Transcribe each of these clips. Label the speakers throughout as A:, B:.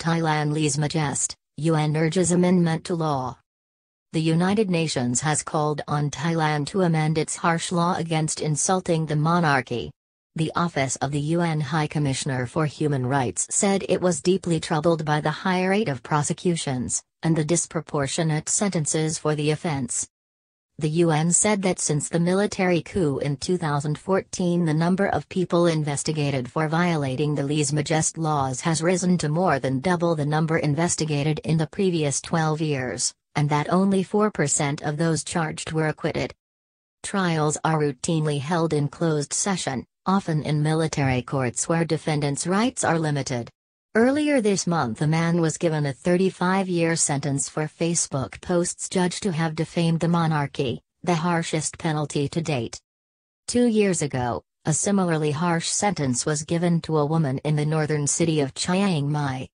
A: Thailand lese-majeste, UN urges amendment to law. The United Nations has called on Thailand to amend its harsh law against insulting the monarchy. The Office of the UN High Commissioner for Human Rights said it was deeply troubled by the high rate of prosecutions, and the disproportionate sentences for the offence. The UN said that since the military coup in 2014, the number of people investigated for violating the lese-majeste laws has risen to more than double the number investigated in the previous 12 years, and that only 4% of those charged were acquitted. Trials are routinely held in closed session, often in military courts where defendants' rights are limited. Earlier this month, a man was given a 35-year sentence for Facebook posts judged to have defamed the monarchy, the harshest penalty to date. 2 years ago, a similarly harsh sentence was given to a woman in the northern city of Chiang Mai.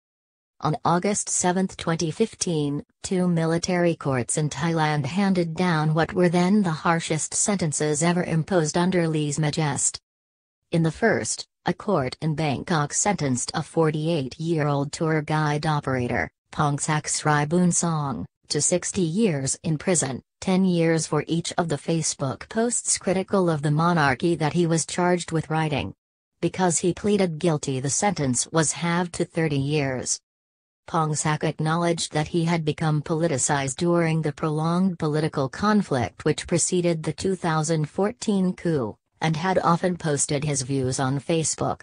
A: On August 7, 2015, 2 military courts in Thailand handed down what were then the harshest sentences ever imposed under lese-majeste. In the first, a court in Bangkok sentenced a 48-year-old tour guide operator, Pongsak Sribunsong, to 60 years in prison, 10 years for each of the Facebook posts critical of the monarchy that he was charged with writing. Because he pleaded guilty, the sentence was halved to 30 years. Pongsak acknowledged that he had become politicized during the prolonged political conflict which preceded the 2014 coup, and had often posted his views on Facebook.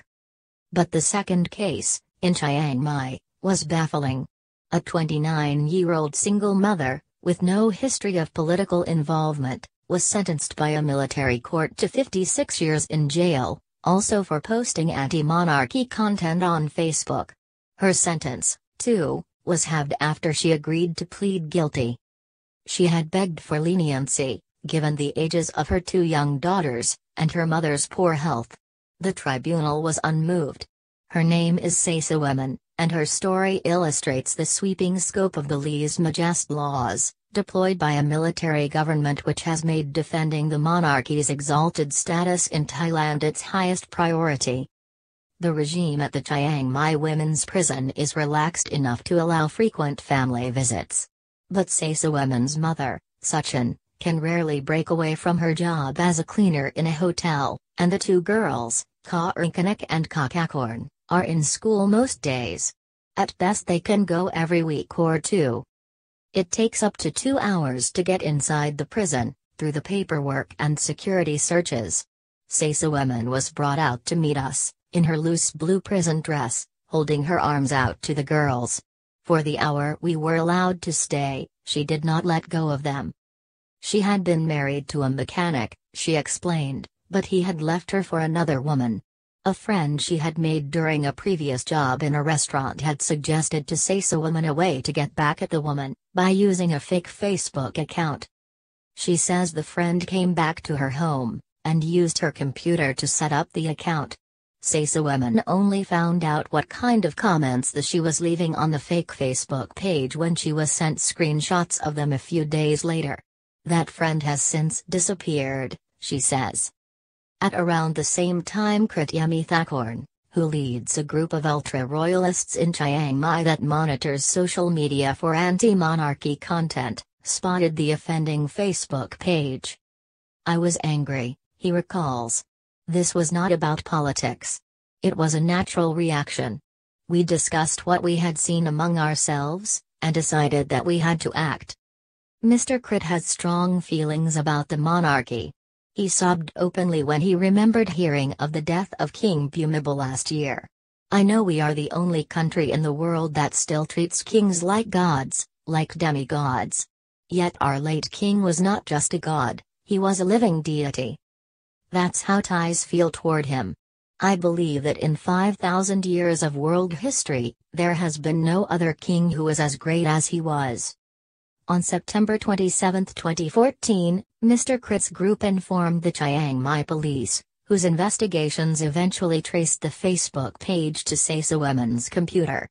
A: But the second case, in Chiang Mai, was baffling. A 29-year-old single mother, with no history of political involvement, was sentenced by a military court to 56 years in jail, also for posting anti-monarchy content on Facebook. Her sentence, too, was halved after she agreed to plead guilty. She had begged for leniency, given the ages of her 2 young daughters, and her mother's poor health. The tribunal was unmoved. Her name is Sasaweman, and her story illustrates the sweeping scope of the lese-majeste laws, deployed by a military government which has made defending the monarchy's exalted status in Thailand its highest priority. The regime at the Chiang Mai women's prison is relaxed enough to allow frequent family visits. But Sasaweman's mother, Suchin, can rarely break away from her job as a cleaner in a hotel, and the 2 girls, Ka Rinkanek and Kakakorn, are in school most days. At best they can go every week or 2. It takes up to 2 hours to get inside the prison, through the paperwork and security searches. Sasaweman was brought out to meet us, in her loose blue prison dress, holding her arms out to the girls. For the hour we were allowed to stay, she did not let go of them. She had been married to a mechanic, she explained, but he had left her for another woman. A friend she had made during a previous job in a restaurant had suggested to Sasaweman a way to get back at the woman, by using a fake Facebook account. She says the friend came back to her home, and used her computer to set up the account. Sasaweman only found out what kind of comments she was leaving on the fake Facebook page when she was sent screenshots of them a few days later. That friend has since disappeared, she says. At around the same time, Krityami Thakorn, who leads a group of ultra-royalists in Chiang Mai that monitors social media for anti-monarchy content, spotted the offending Facebook page. I was angry, he recalls. This was not about politics. It was a natural reaction. We discussed what we had seen among ourselves, and decided that we had to act. Mr. Krit has strong feelings about the monarchy. He sobbed openly when he remembered hearing of the death of King Bhumibol last year. I know we are the only country in the world that still treats kings like gods, like demigods. Yet our late king was not just a god, he was a living deity. That's how Thais feel toward him. I believe that in 5,000 years of world history, there has been no other king who was as great as he was. On September 27, 2014, Mr. Krit's group informed the Chiang Mai police, whose investigations eventually traced the Facebook page to Sasaweman's computer.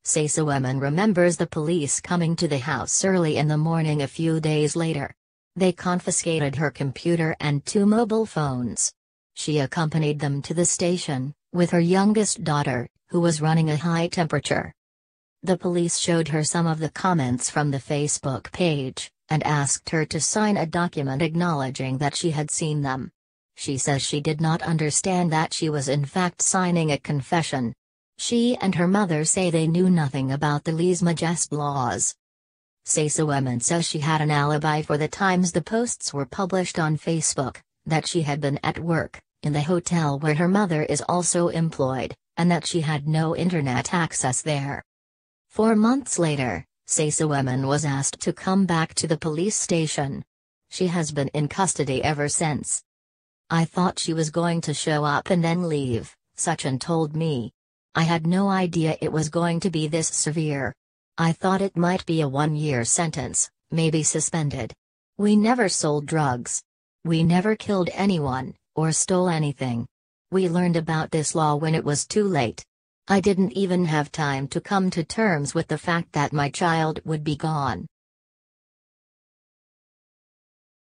A: Sasaweman remembers the police coming to the house early in the morning a few days later. They confiscated her computer and 2 mobile phones. She accompanied them to the station, with her youngest daughter, who was running a high temperature. The police showed her some of the comments from the Facebook page, and asked her to sign a document acknowledging that she had seen them. She says she did not understand that she was in fact signing a confession. She and her mother say they knew nothing about the lese-majeste laws. Woman says she had an alibi for the times the posts were published on Facebook, that she had been at work, in the hotel where her mother is also employed, and that she had no internet access there. 4 months later, Woman was asked to come back to the police station. She has been in custody ever since. I thought she was going to show up and then leave, Sachin told me. I had no idea it was going to be this severe. I thought it might be a 1-year sentence, maybe suspended. We never sold drugs. We never killed anyone, or stole anything. We learned about this law when it was too late. I didn't even have time to come to terms with the fact that my child would be gone.